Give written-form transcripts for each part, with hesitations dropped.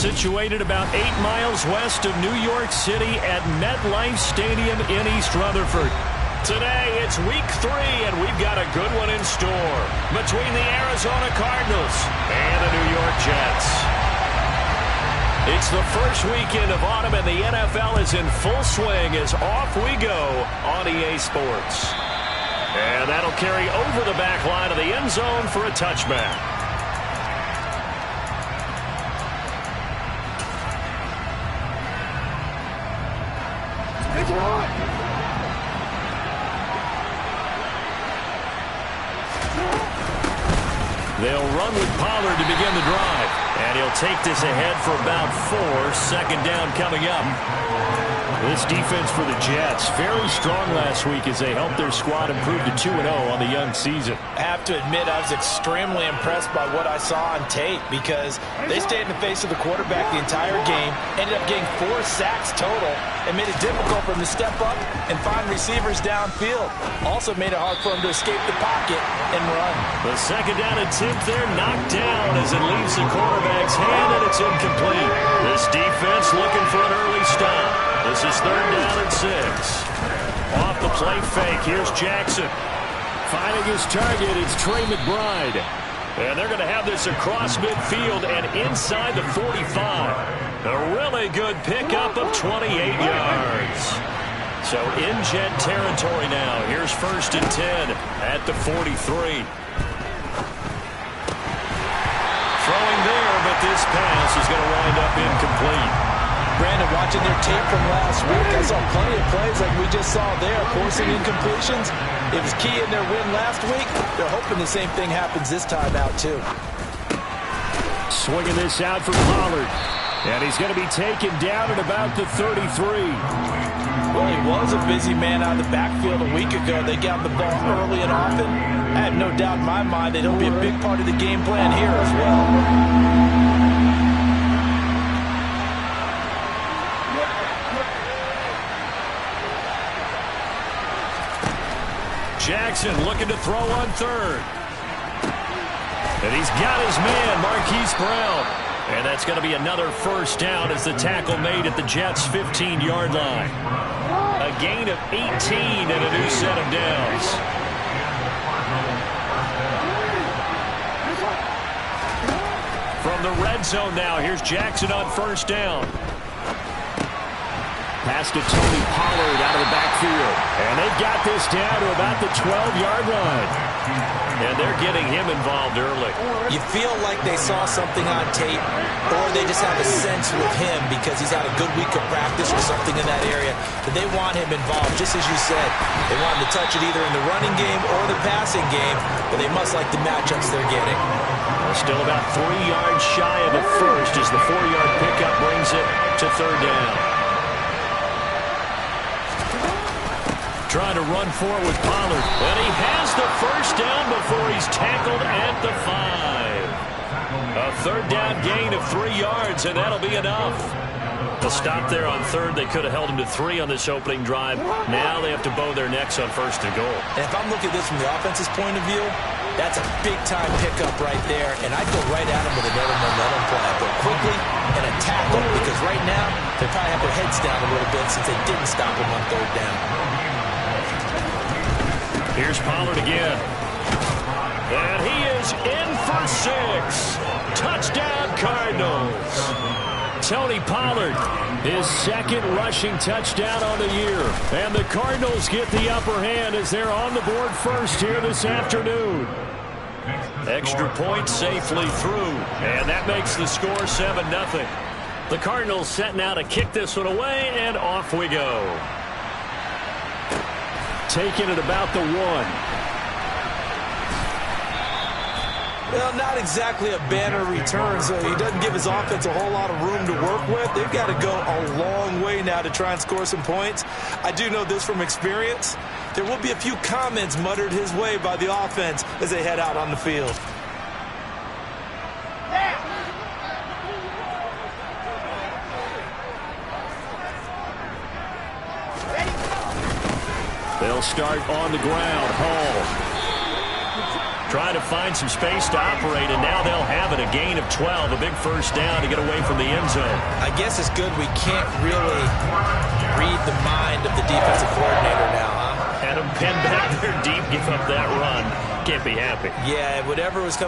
situated about 8 miles west of New York City at MetLife Stadium in East Rutherford. Today, it's week 3, and we've got a good one in store between the Arizona Cardinals and the New York Jets. It's the first weekend of autumn, and the NFL is in full swing as off we go on EA Sports. And that'll carry over the back line of the end zone for a touchback. They'll run with Pollard to begin the drive. And he'll take this ahead for about 4. Second down coming up. This defense for the Jets, very strong last week as they helped their squad improve to 2-0 on the young season. I have to admit, I was extremely impressed by what I saw on tape because they stayed in the face of the quarterback the entire game, ended up getting 4 sacks total, and made it difficult for him to step up and find receivers downfield. Also made it hard for him to escape the pocket and run. The second down attempt there knocked down as it leaves the quarterback's hand, and it's incomplete. This defense looking for an early stop. This is 3rd down and 6. Off the play fake, here's Jackson. Finding his target, it's Trey McBride. And they're going to have this across midfield and inside the 45. A really good pickup of 28 yards. So in Jet territory now. Here's 1st and 10 at the 43. Throwing there, but this pass is going to wind up incomplete. Brandon, watching their tape from last week, I saw plenty of plays like we just saw there, forcing incompletions. It was key in their win last week. They're hoping the same thing happens this time out, too. Swinging this out for Pollard. And he's going to be taken down at about the 33. Well, he was a busy man out of the backfield a week ago. They got the ball early and often. I have no doubt in my mind that he'll be a big part of the game plan here as well. Jackson looking to throw on 3rd. And he's got his man, Marquise Brown. And that's going to be another 1st down as the tackle made at the Jets' 15-yard line. A gain of 18 and a new set of downs. From the red zone now, here's Jackson on 1st down. Pass to Tony Pollard out of the backfield. And they've got this down to about the 12-yard line. And they're getting him involved early. You feel like they saw something on tape, or they just have a sense with him because he's had a good week of practice or something in that area. But they want him involved, just as you said. They want him to touch it either in the running game or the passing game, but they must like the matchups they're getting. Still about 3 yards shy of the 1st as the 4-yard pickup brings it to 3rd down. Trying to run forward with Pollard. And he has the 1st down before he's tackled at the 5. A 3rd down gain of 3 yards, and that'll be enough. A stop there on 3rd. They could have held him to 3 on this opening drive. Now they have to bow their necks on 1st and goal. And if I'm looking at this from the offense's point of view, that's a big-time pickup right there, and I'd go right at him with another momentum play. Go quickly and attack him, because right now they probably have their heads down a little bit since they didn't stop him on 3rd down. Here's Pollard again. And he is in for 6. Touchdown, Cardinals. Tony Pollard, his 2nd rushing touchdown on the year. And the Cardinals get the upper hand as they're on the board first here this afternoon. Extra point safely through. And that makes the score 7-0. The Cardinals setting out to kick this one away, and off we go. Taking it about the 1. Well, not exactly a banner return, so he doesn't give his offense a whole lot of room to work with. They've got to go a long way now to try and score some points. I do know this from experience. There will be a few comments muttered his way by the offense as they head out on the field. They'll start on the ground. Hall Trying to find some space to operate, and now they'll have it. A gain of 12, a big first down to get away from the end zone. I guess it's good we can't really read the mind of the defensive coordinator now, huh? Had him pinned back there deep, give up that run. Can't be happy. Yeah, whatever's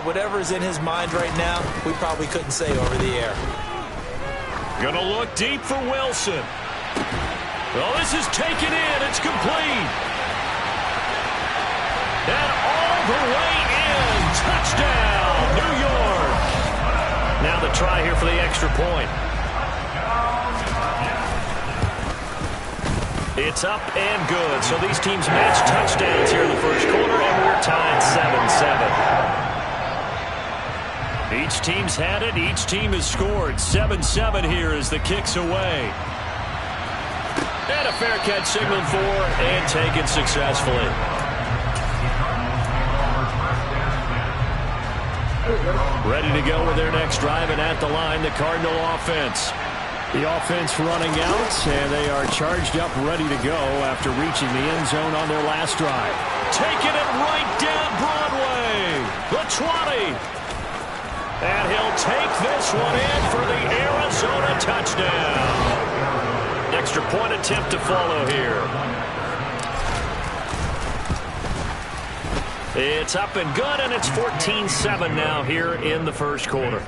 in his mind right now, we probably couldn't say over the air. Gonna look deep for Wilson. Well, this is taken in. It's complete. And all the way in. Touchdown, New York. Now the try here for the extra point. It's up and good. So these teams match touchdowns here in the first quarter, and we're tied 7-7. Each team's had it. Each team has scored. 7-7 here as the kick's away. And a fair catch signaled for and taken successfully. Ready to go with their next drive, and at the line, the Cardinal offense. The offense running out, and they are charged up, ready to go after reaching the end zone on their last drive. Taking it right down Broadway. The 20. And he'll take this one in for the Arizona touchdown. Extra point attempt to follow here. It's up and good, and it's 14-7 now here in the first quarter.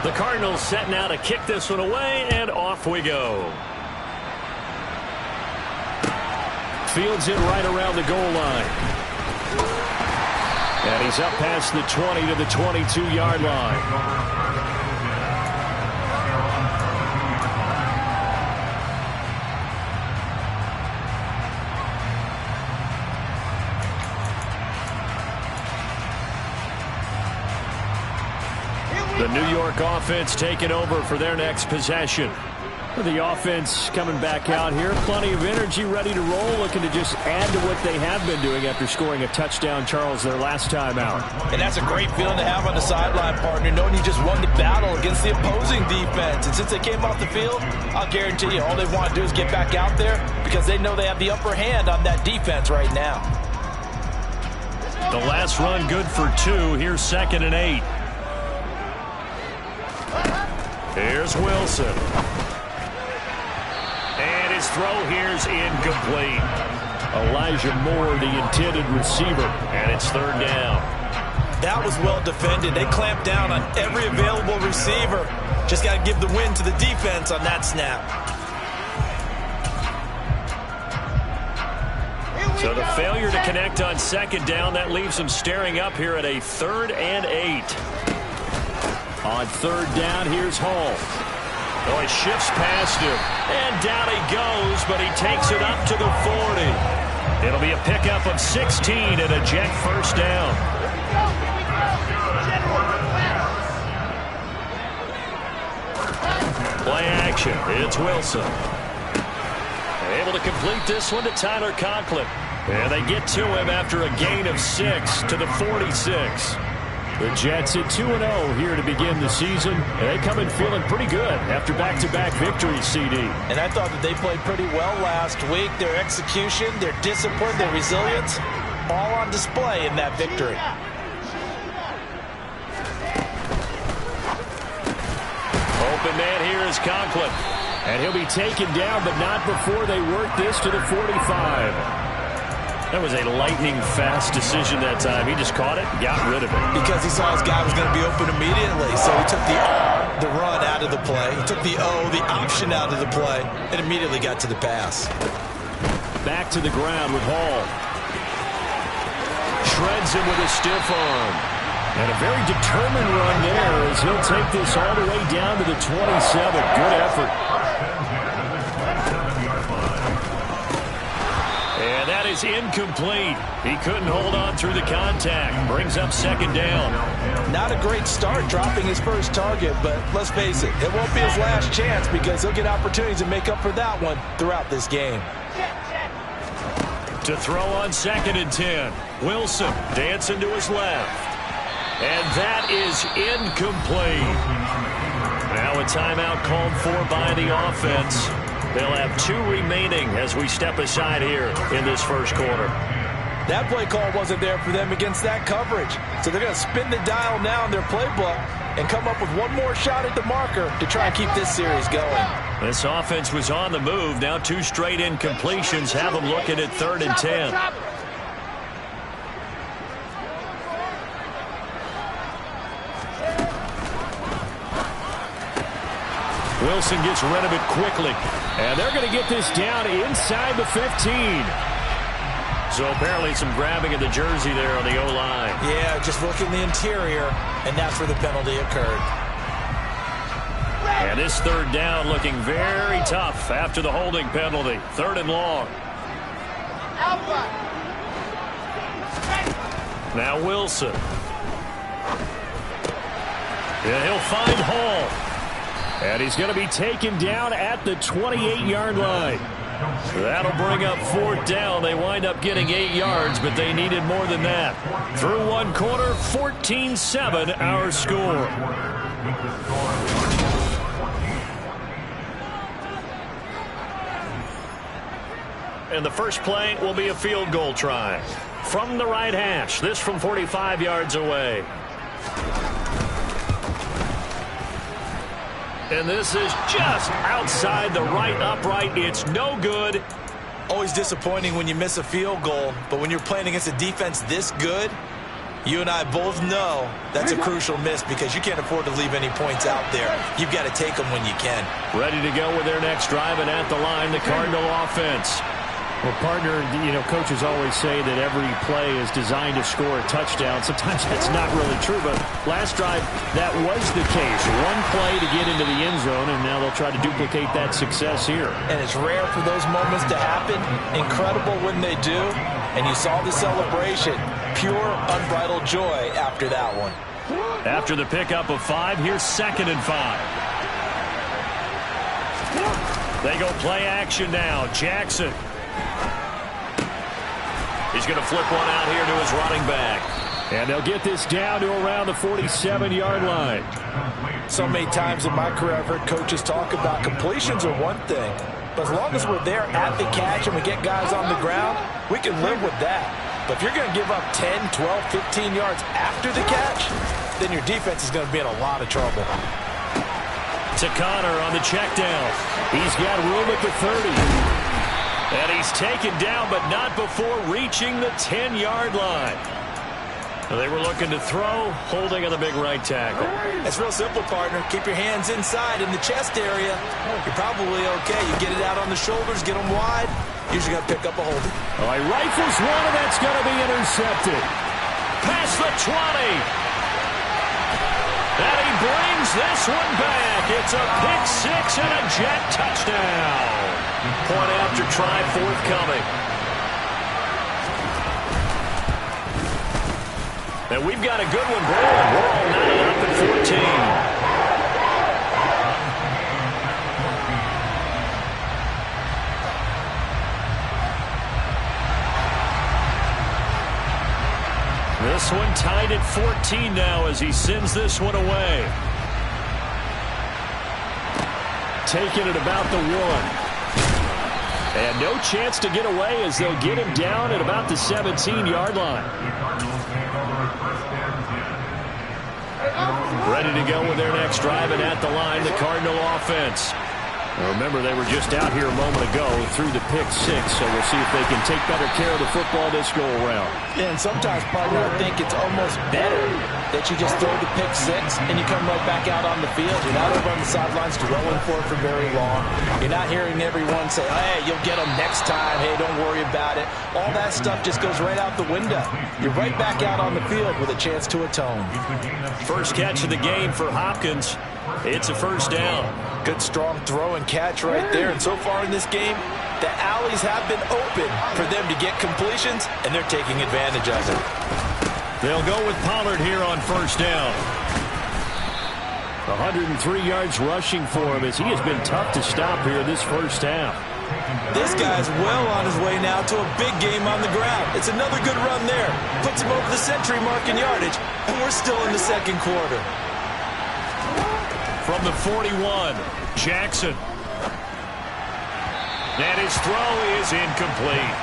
The Cardinals set now to kick this one away, and off we go. Fields it right around the goal line. And he's up past the 20 to the 22-yard line. The New York offense taking over for their next possession. The offense coming back out here. Plenty of energy, ready to roll, looking to just add to what they have been doing after scoring a touchdown, Charles, their last time out. And that's a great feeling to have on the sideline, partner, knowing you just won the battle against the opposing defense. And since they came off the field, I'll guarantee you all they want to do is get back out there because they know they have the upper hand on that defense right now. The last run good for 2. Here's 2nd and 8. Here's Wilson. And his throw here's incomplete. Elijah Moore, the intended receiver, and it's 3rd down. That was well defended. They clamped down on every available receiver. Just got to give the win to the defense on that snap. So the failure to connect on 2nd down, that leaves them staring up here at a 3rd and 8. On 3rd down, here's Hall. Oh, he shifts past him. And down he goes, but he takes it up to the 40. It'll be a pickup of 16 and a Jet first down. Play action. It's Wilson. Able to complete this one to Tyler Conklin. And they get to him after a gain of 6 to the 46. The Jets at 2-0 here to begin the season, and they come in feeling pretty good after back-to-back victories, CD. And I thought that they played pretty well last week. Their execution, their discipline, their resilience, all on display in that victory. Open man here is Conklin. And he'll be taken down, but not before they work this to the 45. That was a lightning-fast decision that time. He just caught it, got rid of it. Because he saw his guy was going to be open immediately, so he took the R, the run, out of the play. He took the O, the option, out of the play, and immediately got to the pass. Back to the ground with Hall. Shreds him with a stiff arm. And a very determined run there as he'll take this all the way down to the 27. Good effort. And that is incomplete. He couldn't hold on through the contact. Brings up 2nd down. Not a great start dropping his first target, but let's face it, it won't be his last chance because he'll get opportunities to make up for that one throughout this game. To throw on 2nd and 10. Wilson dancing to his left. And that is incomplete. Now a timeout called for by the offense. They'll have 2 remaining as we step aside here in this first quarter. That play call wasn't there for them against that coverage. So they're going to spin the dial now in their playbook and come up with one more shot at the marker to try and keep this series going. This offense was on the move. Now 2 straight incompletions have them looking at 3rd and 10. Wilson gets rid of it quickly. And they're going to get this down inside the 15. So apparently some grabbing of the jersey there on the O-line. Yeah, just look in the interior, and that's where the penalty occurred. And this 3rd down looking very tough after the holding penalty. 3rd and long. Now Wilson. Yeah, he'll find Hall. And he's going to be taken down at the 28-yard line. That'll bring up 4th down. They wind up getting 8 yards, but they needed more than that. Through 1 quarter, 14-7 our score. And the first play will be a field goal try. From the right hash, this from 45 yards away. And this is just outside the right upright. It's no good. Always disappointing when you miss a field goal, but when you're playing against a defense this good, you and I both know that's a crucial miss because you can't afford to leave any points out there. You've got to take them when you can. Ready to go with their next drive, and at the line, the Cardinal offense. Well, partner, coaches always say that every play is designed to score a touchdown. Sometimes that's not really true, but last drive, that was the case. 1 play to get into the end zone, and now they'll try to duplicate that success here. And it's rare for those moments to happen. Incredible when they do. And you saw the celebration. Pure, unbridled joy after that one. After the pickup of 5, here's 2nd and 5. They go play action now. Jackson. He's going to flip one out here to his running back. And they'll get this down to around the 47-yard line. So many times in my career I've heard coaches talk about completions are one thing. But as long as we're there at the catch and we get guys on the ground, we can live with that. But if you're going to give up 10, 12, 15 yards after the catch, then your defense is going to be in a lot of trouble. To Connor on the check down. He's got room at the 30. And he's taken down, but not before reaching the 10-yard line. They were looking to throw, holding on the big right tackle. It's real simple, partner. Keep your hands inside in the chest area. You're probably okay. You get it out on the shoulders, get them wide. Usually got to pick up a holding. All right, rifles one, and that's going to be intercepted. Past the 20. And he brings this one back. It's a pick 6 and a jet touchdown. Point after try forthcoming. And we've got a good one brewing. We're all knotted up at 14. This one tied at 14 now as he sends this one away. Taking it about the 1. And no chance to get away as they'll get him down at about the 17-yard line. Ready to go with their next drive, and at the line, the Cardinal offense. Now remember, they were just out here a moment ago through the pick 6, so we'll see if they can take better care of the football this go-around. Yeah, and sometimes, partner, I think it's almost better that you just throw the pick 6 and you come right back out on the field. You're not over on the sidelines dwelling for it for very long. You're not hearing everyone say, hey, you'll get them next time. Hey, don't worry about it. All that stuff just goes right out the window. You're right back out on the field with a chance to atone. First catch of the game for Hopkins. It's a first down. Good strong throw and catch right there. And so far in this game, the alleys have been open for them to get completions, and they're taking advantage of it. They'll go with Pollard here on first down. 103 yards rushing for him as he has been tough to stop here this first half. This guy's well on his way now to a big game on the ground. It's another good run there. Puts him over the century mark in yardage, and we're still in the second quarter. From the 41, Jackson. And his throw is incomplete.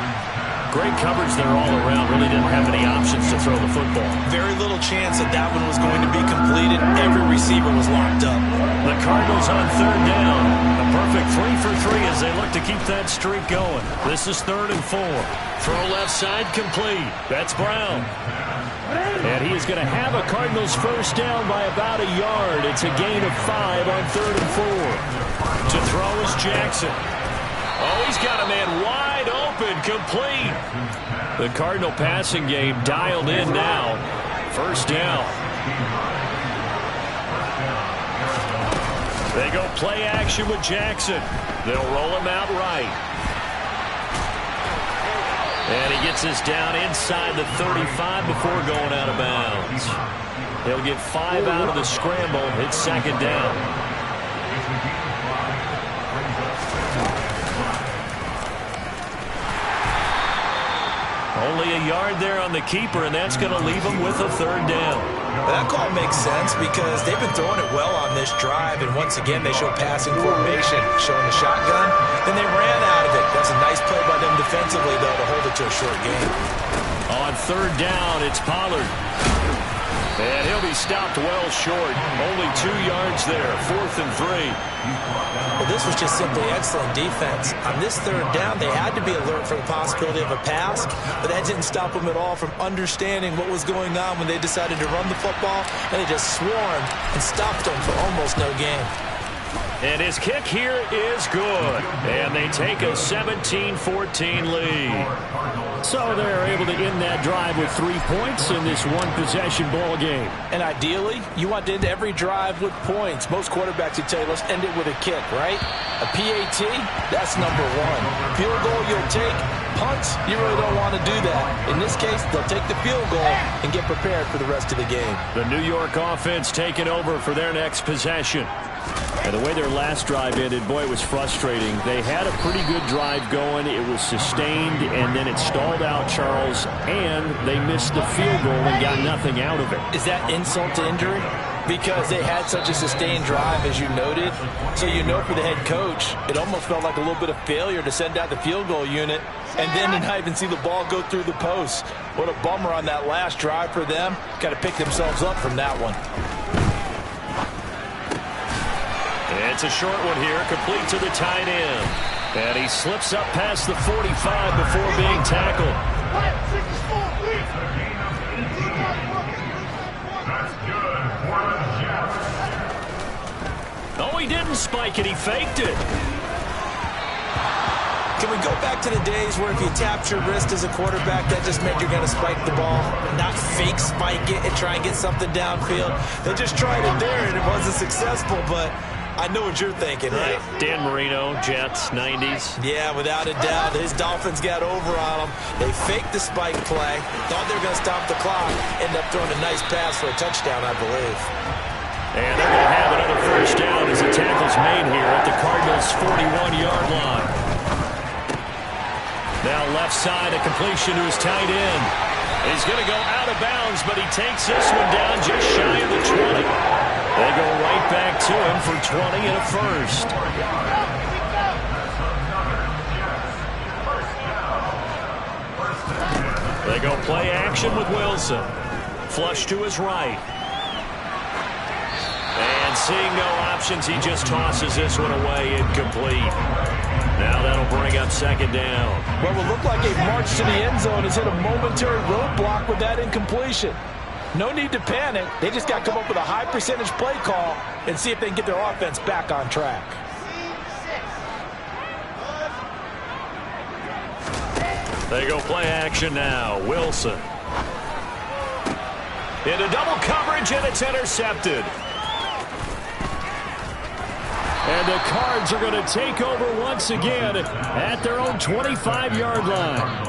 Great coverage there all around. Really didn't have any options to throw the football. Very little chance that that one was going to be completed. Every receiver was locked up. The Cardinals on third down. A perfect 3 for 3 as they look to keep that streak going. This is 3rd and 4. Throw left side complete. That's Brown. And he is going to have a Cardinals first down by about a yard. It's a gain of 5 on 3rd and 4. To throw is Jackson. Oh, he's got a man wide open, complete. The Cardinal passing game dialed in now. First down. They go play action with Jackson. They'll roll him out right. And he gets this down inside the 35 before going out of bounds. He'll get 5 out of the scramble. It's 2nd down. Only a yard there on the keeper, and that's going to leave him with a 3rd down. Well, that call makes sense because they've been throwing it well on this drive, and once again they show passing formation, showing the shotgun. Then they ran out of it. That's a nice play by them defensively, though, to hold it to a short game. On 3rd down, it's Pollard. And he'll be stopped well short. Only 2 yards there, 4th and 3. Well, this was just simply excellent defense. On this 3rd down, they had to be alert for the possibility of a pass, but that didn't stop them at all from understanding what was going on when they decided to run the football, and they just swarmed and stopped them for almost no gain. And his kick here is good. And they take a 17-14 lead. So they're able to end that drive with 3 points in this one-possession ball game. And ideally, you want to end every drive with points. Most quarterbacks would tell you, let's end it with a kick, right? A PAT, that's number 1. Field goal you'll take. Punts, you really don't want to do that. In this case, they'll take the field goal and get prepared for the rest of the game. The New York offense taking over for their next possession. And the way their last drive ended, boy, it was frustrating. They had a pretty good drive going. It was sustained, and then it stalled out, Charles, and they missed the field goal and got nothing out of it. Is that insult to injury? Because they had such a sustained drive, as you noted. So you know for the head coach, it almost felt like a little bit of failure to send out the field goal unit and then to not even see the ball go through the post. What a bummer on that last drive for them. Got to pick themselves up from that one. It's a short one here, complete to the tight end. And he slips up past the 45 before being tackled. Oh, he didn't spike it, he faked it. Can we go back to the days where if you tapped your wrist as a quarterback, that just meant you're going to spike the ball, not fake spike it and try and get something downfield? They just tried it there, and it wasn't successful, but I know what you're thinking, right? Dan Marino, Jets, 90s. Yeah, without a doubt. His Dolphins got over on him. They faked the spike play, thought they were going to stop the clock, ended up throwing a nice pass for a touchdown, I believe. And they're going to have another first down as the tackle's made here at the Cardinals' 41-yard line. Now left side, a completion to his tight end. He's going to go out of bounds, but he takes this one down just shy of the 20. They go right back to him for 20 and a first. They go play action with Wilson. Flush to his right. And seeing no options, he just tosses this one away, incomplete. Now that'll bring up second down. What will look like a march to the end zone has hit a momentary roadblock with that incompletion. No need to panic. They just got to come up with a high percentage play call and see if they can get their offense back on track. They go play action now. Wilson. Into double coverage, and it's intercepted. And the Cards are going to take over once again at their own 25-yard line.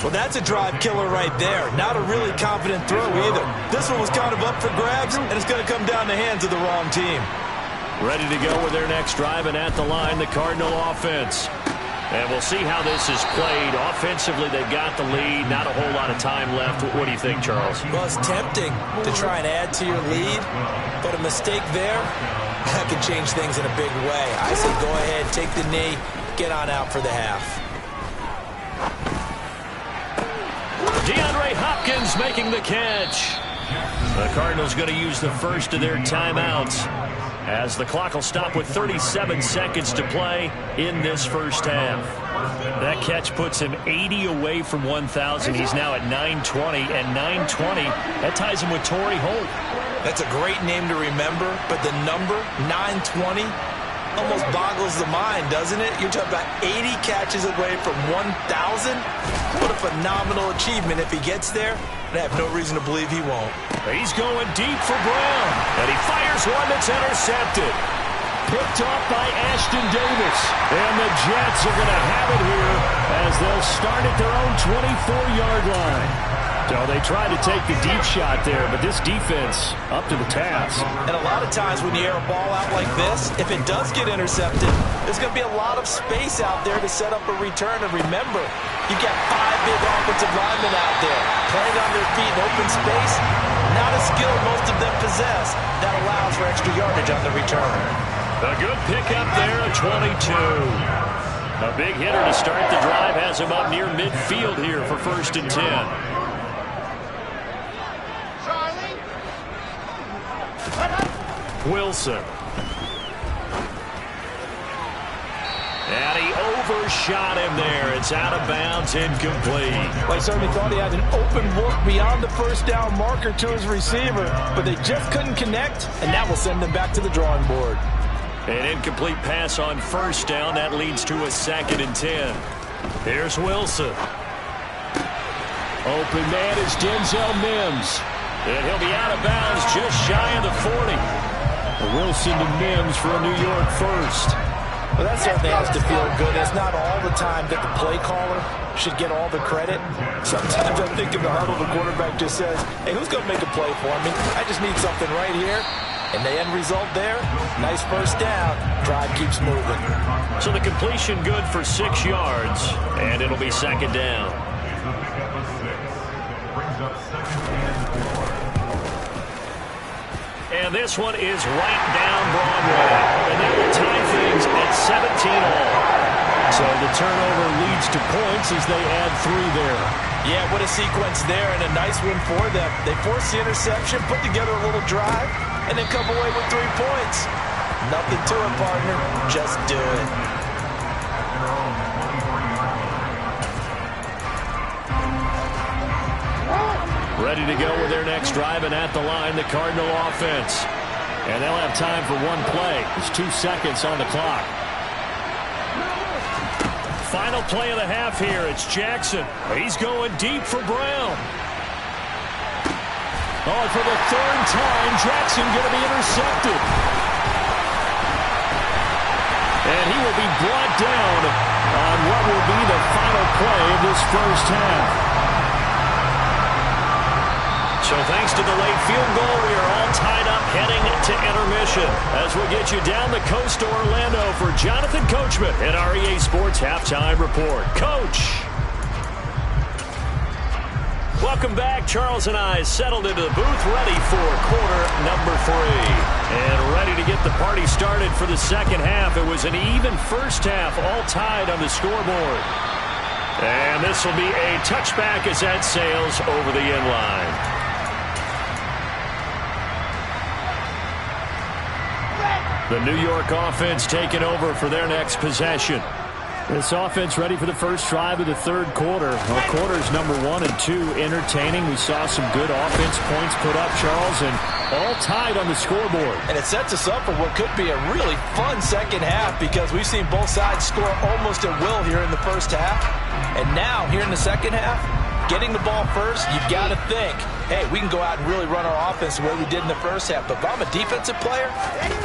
Well, that's a drive killer right there. Not a really confident throw either. This one was kind of up for grabs, and it's going to come down the hands of the wrong team. Ready to go with their next drive, and at the line, the Cardinal offense. And we'll see how this is played. Offensively, they've got the lead. Not a whole lot of time left. What do you think, Charles? Well, it's tempting to try and add to your lead, but a mistake there, that can change things in a big way. I say go ahead, take the knee, get on out for the half. Phillips making the catch. The Cardinals going to use the first of their timeouts as the clock will stop with 37 seconds to play in this first half. That catch puts him 80 away from 1,000. He's now at 920, and 920, that ties him with Torrey Holt. That's a great name to remember, but the number, 920, almost boggles the mind, doesn't it? You're talking about 80 catches away from 1,000. What a phenomenal achievement if he gets there, and I have no reason to believe he won't. He's going deep for Brown, and he fires one that's intercepted. Picked off by Ashton Davis, and the Jets are going to have it here as they'll start at their own 24-yard line. So they tried to take the deep shot there, but this defense up to the task. And a lot of times when you air a ball out like this, if it does get intercepted, there's going to be a lot of space out there to set up a return. And remember, you got 5 big offensive linemen out there playing on their feet in open space. Not a skill most of them possess. That allows for extra yardage on the return. A good pickup there at 22. A big hitter to start the drive has him up near midfield here for 1st and 10. Wilson. And he overshot him there. It's out of bounds, incomplete. Well, I certainly thought he had an open look beyond the first down marker to his receiver, but they just couldn't connect, and that will send them back to the drawing board. An incomplete pass on 1st down. That leads to a 2nd and 10. Here's Wilson. Open man is Denzel Mims. And he'll be out of bounds just shy of the 40. Wilson to Mims for a New York first. Well, that certainly has to feel good. It's not all the time that the play caller should get all the credit. Sometimes I think in the huddle, the quarterback just says, hey, who's going to make a play for me? I just need something right here. And the end result there, nice first down. Drive keeps moving. So the completion good for 6 yards, and it'll be 2nd down. And this one is right down Broadway. And that will tie things at 17 all. So the turnover leads to points as they add 3 there. Yeah, what a sequence there, and a nice one for them. They force the interception, put together a little drive, and then come away with 3 points. Nothing to it, partner. Just do it. Ready to go with their next drive, and at the line, the Cardinal offense. And they'll have time for 1 play. There's 2 seconds on the clock. Final play of the half here. It's Jackson. He's going deep for Brown. Oh, for the 3rd time, Jackson going to be intercepted. And he will be brought down on what will be the final play of this first half. So thanks to the late field goal, we are all tied up heading to intermission as we'll get you down the coast to Orlando for Jonathan Coachman at our EA Sports Halftime Report. Coach! Welcome back. Charles and I settled into the booth, ready for quarter number 3. And ready to get the party started for the 2nd half. It was an even first half, all tied on the scoreboard. And this will be a touchback as that sails over the end line. The New York offense taking over for their next possession. This offense ready for the first drive of the 3rd quarter. Well, quarters number 1 and 2 entertaining. We saw some good offense points put up, Charles, and all tied on the scoreboard. And it sets us up for what could be a really fun 2nd half because we've seen both sides score almost at will here in the first half. And now, here in the 2nd half, getting the ball first, you've got to think, hey, we can go out and really run our offense the way we did in the first half. But if I'm a defensive player,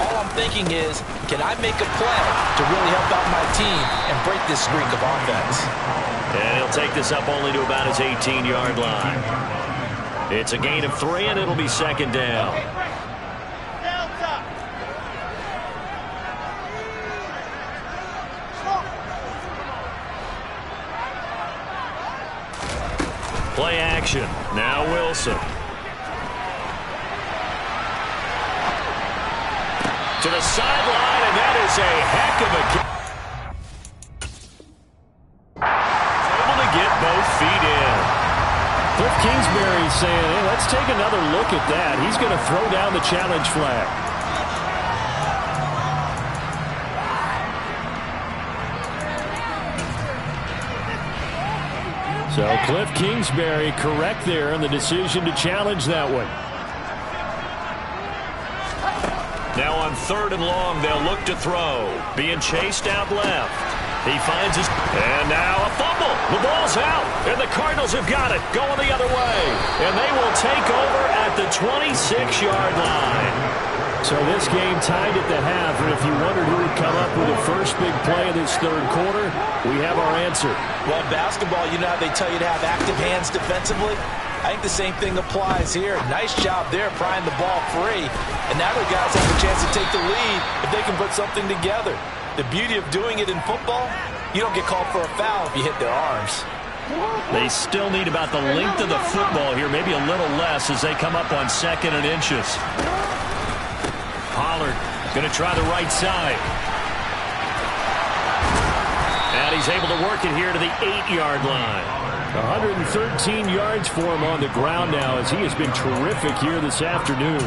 all I'm thinking is, can I make a play to really help out my team and break this streak of offense? And he'll take this up only to about his 18-yard line. It's a gain of 3, and it'll be 2nd down. Play action. Now Wilson. To the sideline, and that is a heck of a kick. Able to get both feet in. Cliff Kingsbury saying, hey, let's take another look at that. He's going to throw down the challenge flag. So Cliff Kingsbury correct there in the decision to challenge that one. Now on 3rd and long, they'll look to throw. Being chased out left. He finds his... And now a fumble. The ball's out. And the Cardinals have got it. Going the other way. And they will take over at the 26-yard line. So this game tied at the half, and if you wondered who would come up with the first big play of this 3rd quarter, we have our answer. Well, basketball, you know how they tell you to have active hands defensively? I think the same thing applies here. Nice job there prying the ball free. And now the guys have a chance to take the lead if they can put something together. The beauty of doing it in football, you don't get called for a foul if you hit their arms. They still need about the length of the football here, maybe a little less as they come up on 2nd and inches. Pollard going to try the right side. And he's able to work it here to the 8-yard line. 113 yards for him on the ground now as he has been terrific here this afternoon.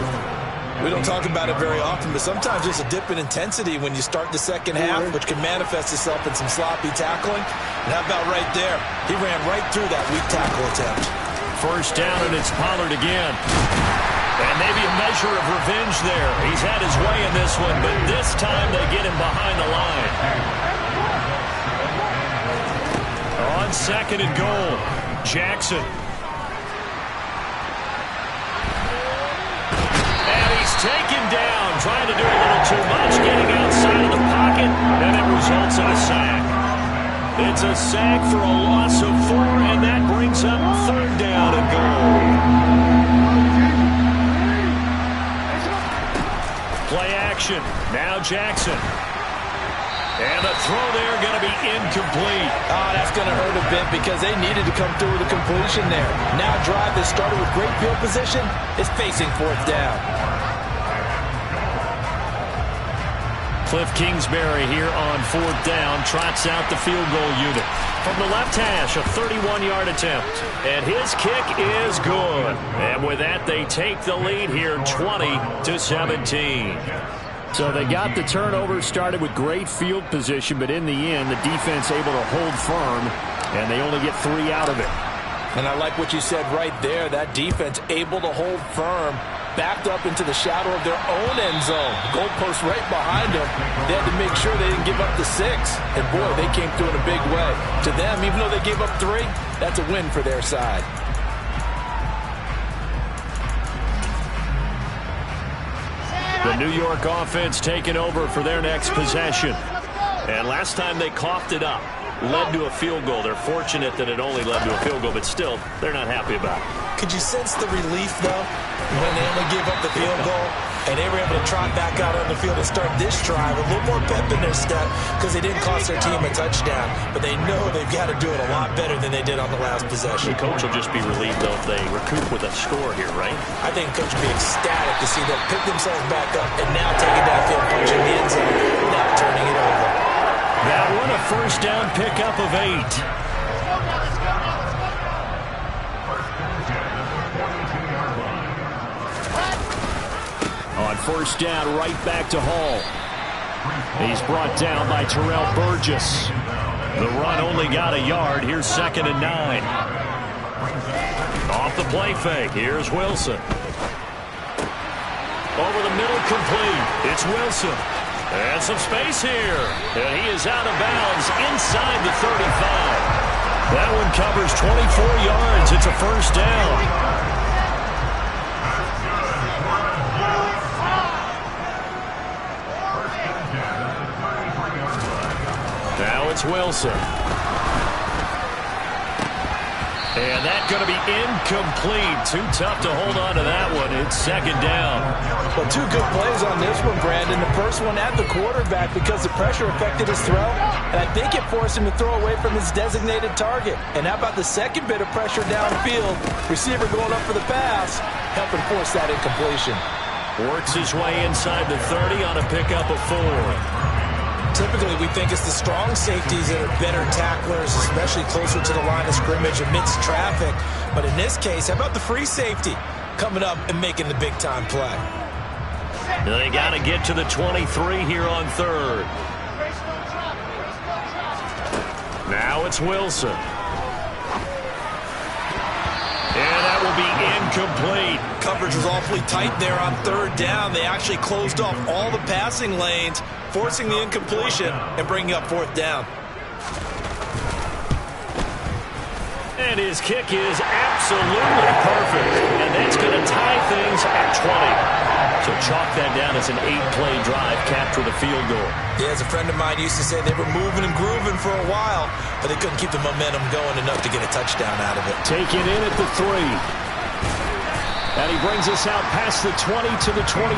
We don't talk about it very often, but sometimes there's a dip in intensity when you start the second half, which can manifest itself in some sloppy tackling. And how about right there? He ran right through that weak tackle attempt. 1st down, and it's Pollard again. And maybe a measure of revenge there. He's had his way in this one, but this time they get him behind the line. On 2nd and goal, Jackson. And he's taken down, trying to do a little too much, getting outside of the pocket, and it results in a sack. It's a sack for a loss of 4, and that brings up 3rd down and goal. Play action. Now Jackson. And the throw there going to be incomplete. Oh, that's going to hurt a bit because they needed to come through with a completion there. Now drive that started with great field position is facing 4th down. Cliff Kingsbury here on 4th down trots out the field goal unit. From the left hash, a 31-yard attempt. And his kick is good. And with that, they take the lead here 20-17. So they got the turnover started with great field position, but in the end, the defense able to hold firm, and they only get 3 out of it. And I like what you said right there. That defense able to hold firm, backed up into the shadow of their own end zone. Goalpost right behind them. They had to make sure they didn't give up the 6. And boy, they came through in a big way. To them, even though they gave up 3, that's a win for their side. The New York offense taking over for their next possession. And last time they coughed it up, led to a field goal. They're fortunate that it only led to a field goal, but still, they're not happy about it. Could you sense the relief, though, when they only gave up the field goal and they were able to trot back out on the field and start this drive? A little more pep in their step because they didn't cost their team a touchdown, but they know they've got to do it a lot better than they did on the last possession. The coach will just be relieved, though, if they recoup with a score here, right? I think coach will be ecstatic to see them pick themselves back up and now take it downfield, punching the end zone, not turning it over. That one a 1st down pickup of 8. On 1st down, right back to Hall. He's brought down by Terrell Burgess. The run only got a yard. Here's 2nd and 9. Off the play fake. Here's Wilson. Over the middle, complete. It's Wilson. And some space here. And he is out of bounds inside the 35. That one covers 24 yards. It's a 1st down. Now it's Wilson. And that's going to be incomplete. Too tough to hold on to that one. It's 2nd down. Well, 2 good plays on this one, Brandon. The first one at the quarterback because the pressure affected his throw, and I think it forced him to throw away from his designated target. And how about the second bit of pressure downfield? Receiver going up for the pass, helping force that incompletion. Works his way inside the 30 on a pickup of 4. Typically, we think it's the strong safeties that are better tacklers, especially closer to the line of scrimmage amidst traffic. But in this case, how about the free safety coming up and making the big-time play? They got to get to the 23 here on third. Now it's Wilson. And that will be incomplete. Coverage was awfully tight there on third down. They actually closed off all the passing lanes, forcing the incompletion and bringing up fourth down. And his kick is absolutely perfect. And that's going to tie things at 20. So chalk that down as an 8-play drive, capture the field goal. Yeah, as a friend of mine used to say, they were moving and grooving for a while, but they couldn't keep the momentum going enough to get a touchdown out of it. Taken in at the 3. And he brings us out past the 20 to the 24.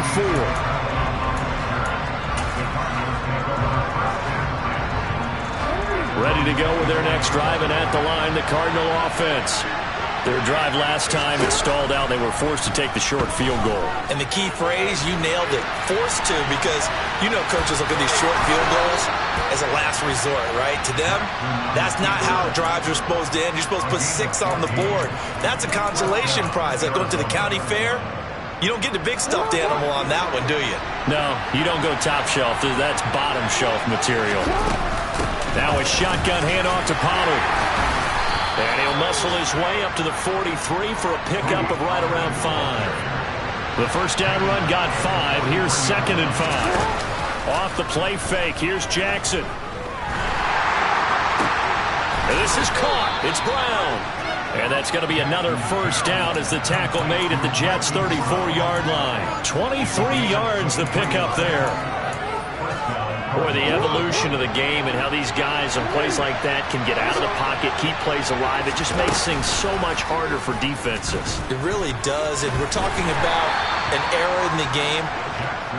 Ready to go with their next drive, and at the line, the Cardinal offense. Their drive last time, it stalled out. They were forced to take the short field goal. And the key phrase, you nailed it, forced to, because you know coaches look at these short field goals as a last resort, right? To them, that's not how drives are supposed to end. You're supposed to put 6 on the board. That's a consolation prize. Like going to the county fair, you don't get the big stuffed animal on that one, do you? No, you don't go top shelf. That's bottom shelf material. Now a shotgun handoff to Pollard. And he'll muscle his way up to the 43 for a pickup of right around 5. The first down run got 5. Here's 2nd and 5. Off the play fake. Here's Jackson. And this is caught. It's Brown. And that's going to be another first down as the tackle made at the Jets' 34-yard line. 23 yards the pickup there. Boy, the evolution of the game and how these guys in plays like that can get out of the pocket, keep plays alive, it just makes things so much harder for defenses. It really does, and we're talking about an era in the game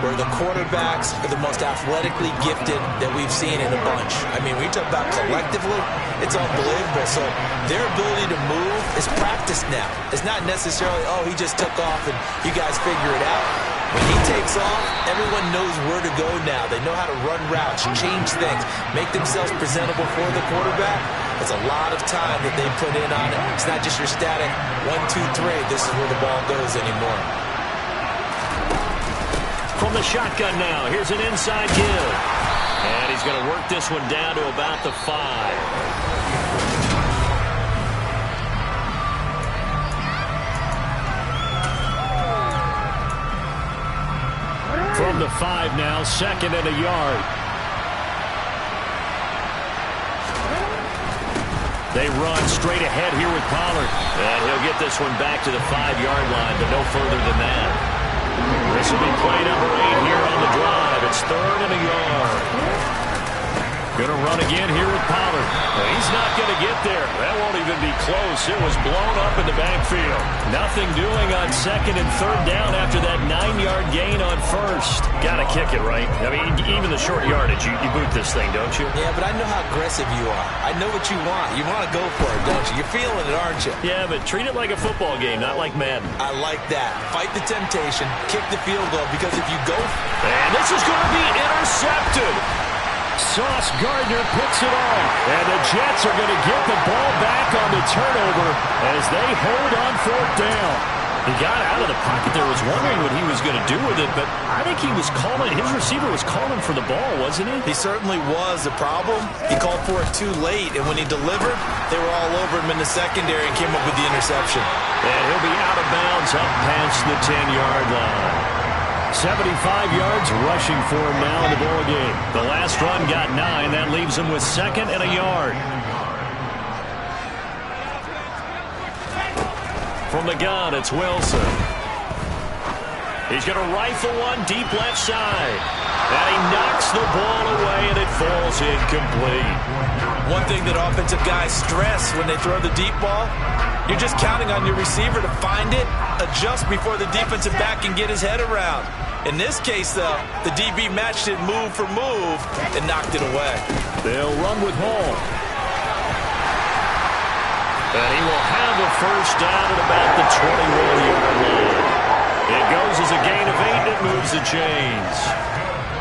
where the quarterbacks are the most athletically gifted that we've seen in a bunch. I mean, when you talk about collectively, it's unbelievable. So their ability to move is practiced now. It's not necessarily, oh, he just took off and you guys figure it out. When he takes off, everyone knows where to go now. They know how to run routes, change things, make themselves presentable for the quarterback. It's a lot of time that they put in on it. It's not just your static 1, 2, 3. This is where the ball goes anymore. From the shotgun now, here's an inside give. And he's going to work this one down to about the 5. From the 5 now, 2nd and a yard. They run straight ahead here with Pollard. And he'll get this one back to the 5-yard line, but no further than that. This will be play number 8 here on the drive. It's 3rd and a yard. Going to run again here with Pollard. And he's not going to get there. That won't even be close. It was blown up in the backfield. Nothing doing on 2nd and 3rd down after that 9-yard gain on 1st. Got to kick it, right? I mean, even the short yardage, you boot this thing, don't you? Yeah, but I know how aggressive you are. I know what you want. You want to go for it, don't you? You're feeling it, aren't you? Yeah, but treat it like a football game, not like Madden. I like that. Fight the temptation. Kick the field goal, because if you go... And this is going to be intercepted. Sauce Gardner picks it off. And the Jets are going to get the ball back on the turnover as they hold on 4th down. He got out of the pocket there, was wondering what he was going to do with it, but I think he was calling, his receiver was calling for the ball, wasn't he? He certainly was. The problem, he called for it too late, and when he delivered, they were all over him in the secondary and came up with the interception. And he'll be out of bounds up past the 10-yard line. 75 yards rushing for him now in the ball game. The last run got 9. That leaves him with 2nd and a yard. From the gun, it's Wilson. He's going to rifle one deep left side. And he knocks the ball away, and it falls incomplete. One thing that offensive guys stress when they throw the deep ball, you're just counting on your receiver to find it, adjust before the defensive back can get his head around. In this case, though, the DB matched it move for move and knocked it away. They'll run with Hall. And he will have a first down at about the 21-yard line. It goes as a gain of 8, and it moves the chains.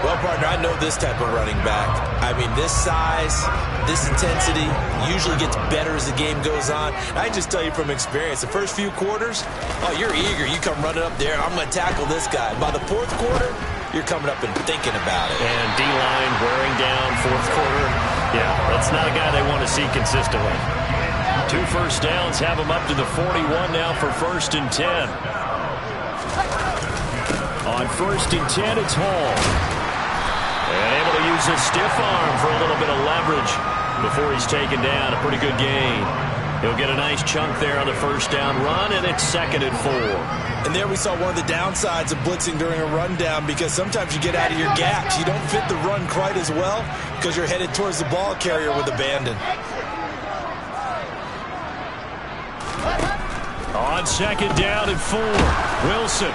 Well, partner, I know this type of running back. I mean, this size, this intensity usually gets better as the game goes on. I can just tell you from experience, the first few quarters, oh, you're eager. You come running up there, I'm going to tackle this guy. By the fourth quarter, you're coming up and thinking about it. And D-line wearing down fourth quarter. Yeah, that's not a guy they want to see consistently. 2 first downs have him up to the 41 now for 1st and 10. On 1st and 10, it's Hall. And able to use his stiff arm for a little bit of leverage before he's taken down. A pretty good gain. He'll get a nice chunk there on the 1st down run, and it's 2nd and 4. And there we saw one of the downsides of blitzing during a rundown, because sometimes you get out of your gaps. You don't fit the run quite as well because you're headed towards the ball carrier with abandon. On 2nd down and 4, Wilson.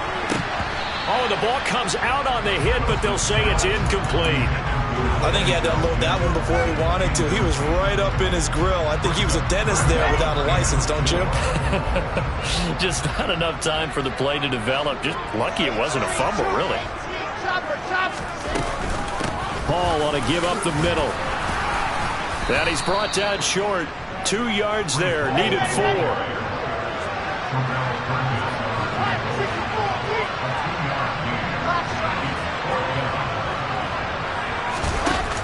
Oh, the ball comes out on the hit, but they'll say it's incomplete. I think he had to unload that one before he wanted to. He was right up in his grill. I think he was a dentist there without a license, don't you? Just not enough time for the play to develop. Just lucky it wasn't a fumble, really. Paul on a give up the middle. And he's brought down short. 2 yards there, needed 4.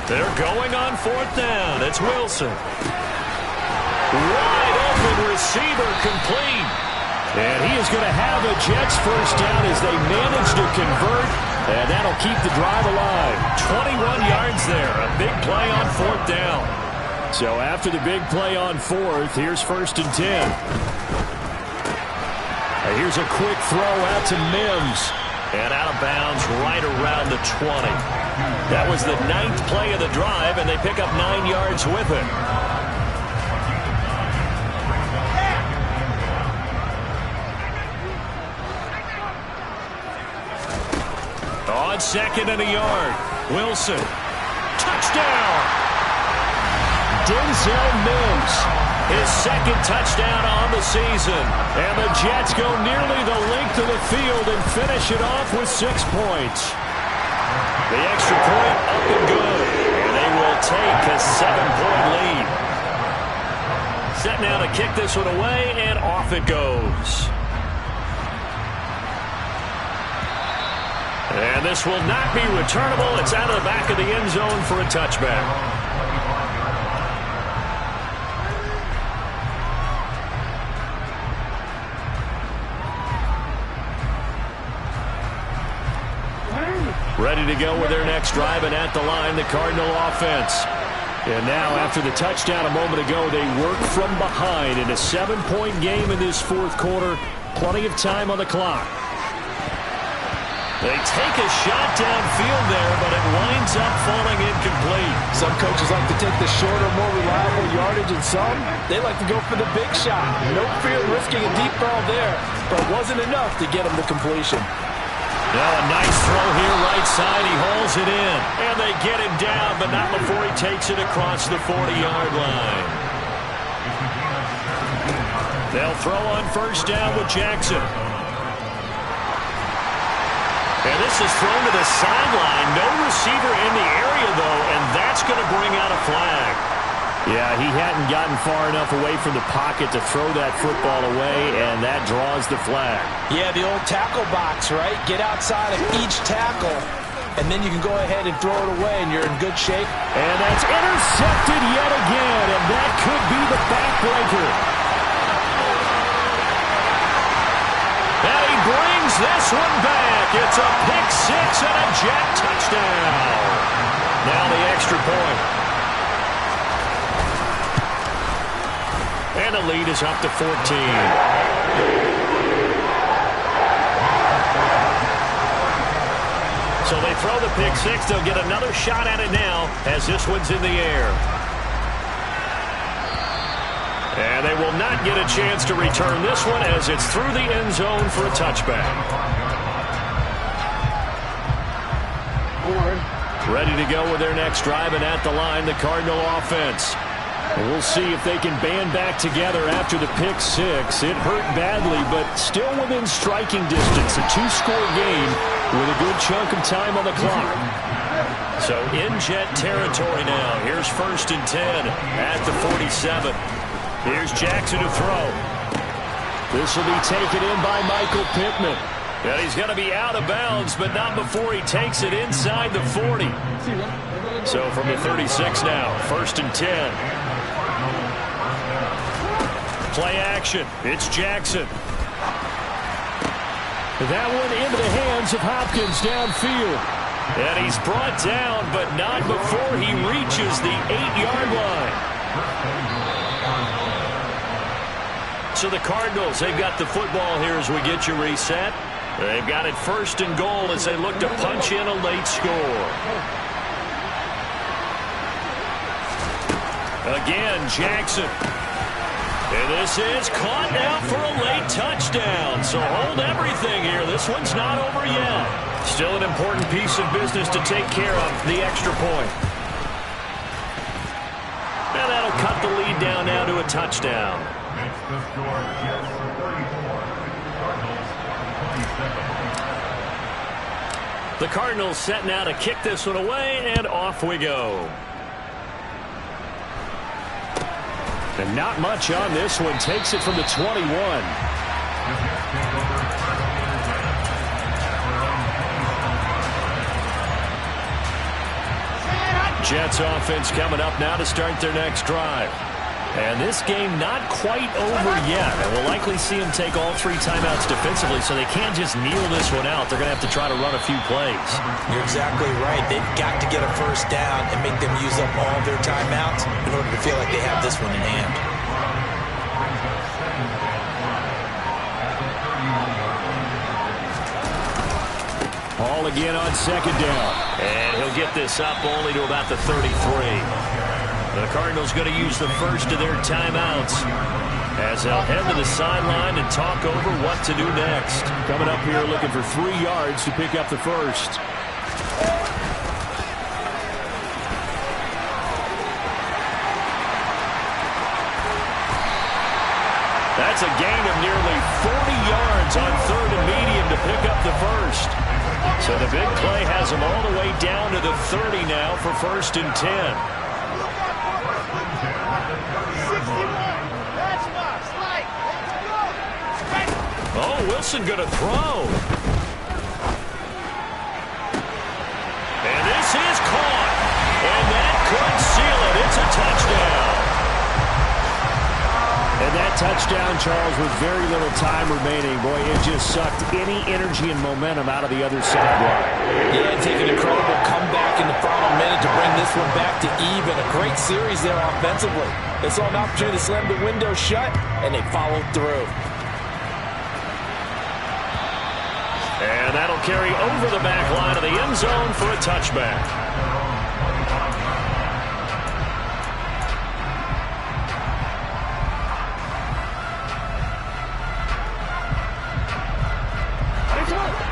They're going on 4th down. It's Wilson. Wide open receiver, complete. And he is going to have a Jets 1st down as they manage to convert. And that'll keep the drive alive. 21 yards there. A big play on 4th down. So after the big play on 4th, here's 1st and 10. Here's a quick throw out to Mims. And out of bounds right around the 20. That was the 9th play of the drive, and they pick up 9 yards with it. On 2nd and a yard, Wilson. Touchdown! Denzel Mims. His 2nd touchdown on the season. And the Jets go nearly the length of the field and finish it off with 6 points. The extra point up and good. And they will take a 7-point lead. Set now to kick this one away, and off it goes. And this will not be returnable. It's out of the back of the end zone for a touchback. Ready to go with their next drive, and at the line, the Cardinal offense. And now, after the touchdown a moment ago, they work from behind in a 7-point game in this 4th quarter. Plenty of time on the clock. They take a shot downfield there, but it winds up falling incomplete. Some coaches like to take the shorter, more reliable yardage, and some, they like to go for the big shot. No fear of risking a deep ball there, but it wasn't enough to get them to completion. Now a nice throw here right side. He hauls it in. And they get him down, but not before he takes it across the 40-yard line. They'll throw on 1st down with Jackson. And this is thrown to the sideline. No receiver in the area, though, and that's going to bring out a flag. Yeah, he hadn't gotten far enough away from the pocket to throw that football away, and that draws the flag. Yeah, the old tackle box, right? Get outside of each tackle, and then you can go ahead and throw it away, and you're in good shape. And that's intercepted yet again, and that could be the backbreaker. And he brings this one back. It's a pick 6 and a Jet touchdown. Now the extra point. And the lead is up to 14. So they throw the pick 6. They'll get another shot at it now as this one's in the air. And they will not get a chance to return this one as it's through the end zone for a touchback. Ready to go with their next drive, and at the line, the Cardinal offense. And we'll see if they can band back together after the pick 6. It hurt badly, but still within striking distance. A 2-score game with a good chunk of time on the clock. So in Jet territory now. Here's 1st and 10 at the 47. Here's Jackson to throw. This will be taken in by Michael Pittman. And he's going to be out of bounds, but not before he takes it inside the 40. So from the 36 now, 1st and 10. Play action. It's Jackson. That one into the hands of Hopkins downfield. And he's brought down, but not before he reaches the 8-yard line. So the Cardinals, they've got the football here as we get you reset. They've got it 1st and goal as they look to punch in a late score. Again, Jackson. And this is caught now for a late touchdown. So hold everything here. This one's not over yet. Still an important piece of business to take care of, the extra point. And that'll cut the lead down now to a touchdown. The Cardinals set now to kick this one away, and off we go. And not much on this one. Takes it from the 21. Jets offense coming up now to start their next drive. And this game not quite over yet. And we'll likely see them take all 3 timeouts defensively, so they can't just kneel this one out. They're going to have to try to run a few plays. You're exactly right. They've got to get a 1st down and make them use up all their timeouts in order to feel like they have this one in hand. Ball again on 2nd down. And he'll get this up only to about the 33. The Cardinals going to use the 1st of their timeouts as they'll head to the sideline and talk over what to do next. Coming up here looking for 3 yards to pick up the 1st. That's a gain of nearly 40 yards on 3rd and medium to pick up the 1st. So the big play has them all the way down to the 30 now for 1st and 10. Oh, Wilson going to throw. And this is caught. And that could seal it. It's a touchdown. And that touchdown, Charles, with very little time remaining. Boy, it just sucked any energy and momentum out of the other sideline. Yeah, take an incredible comeback in the final minute to bring this one back to even. A great series there offensively. They saw an opportunity to slam the window shut, and they followed through. And that'll carry over the back line of the end zone for a touchback.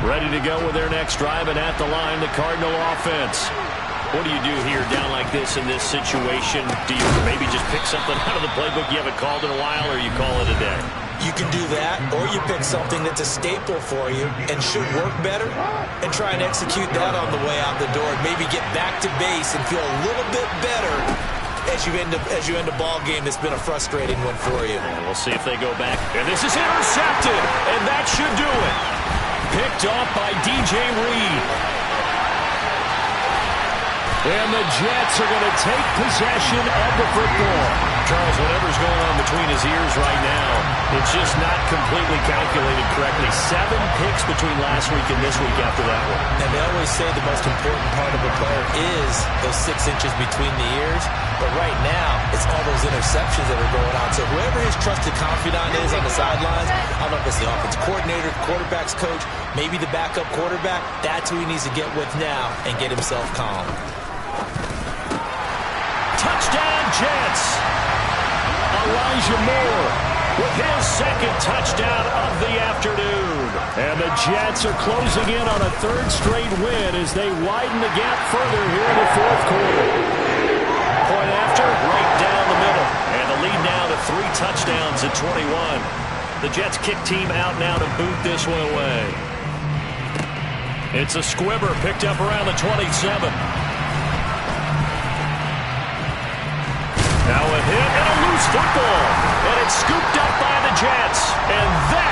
Ready to go with their next drive, and at the line, the Cardinal offense. What do you do here down like this in this situation? Do you maybe just pick something out of the playbook you haven't called in a while, or you call it a day? You can do that, or you pick something that's a staple for you and should work better and try and execute that on the way out the door. Maybe get back to base and feel a little bit better as you end a ball game that's been a frustrating one for you. And we'll see if they go back. And this is intercepted, and that should do it. Picked off by DJ Reed. And the Jets are going to take possession of the football. Charles, whatever's going on between his ears right now, it's just not completely calculated correctly. 7 picks between last week and this week after that one. And they always say the most important part of a player is those 6 inches between the ears. But right now, it's all those interceptions that are going on. So whoever his trusted confidant is on the sidelines, I don't know if it's the offense coordinator, the quarterback's coach, maybe the backup quarterback, that's who he needs to get with now and get himself calm. Touchdown, Jets! Elijah Moore with his 2nd touchdown of the afternoon. And the Jets are closing in on a 3rd straight win as they widen the gap further here in the 4th quarter. Point after, right down the middle. And the lead now to 3 touchdowns at 21. The Jets kick team out now to boot this one away. It's a squibber picked up around the 27. football, and it's scooped up by the Jets. And that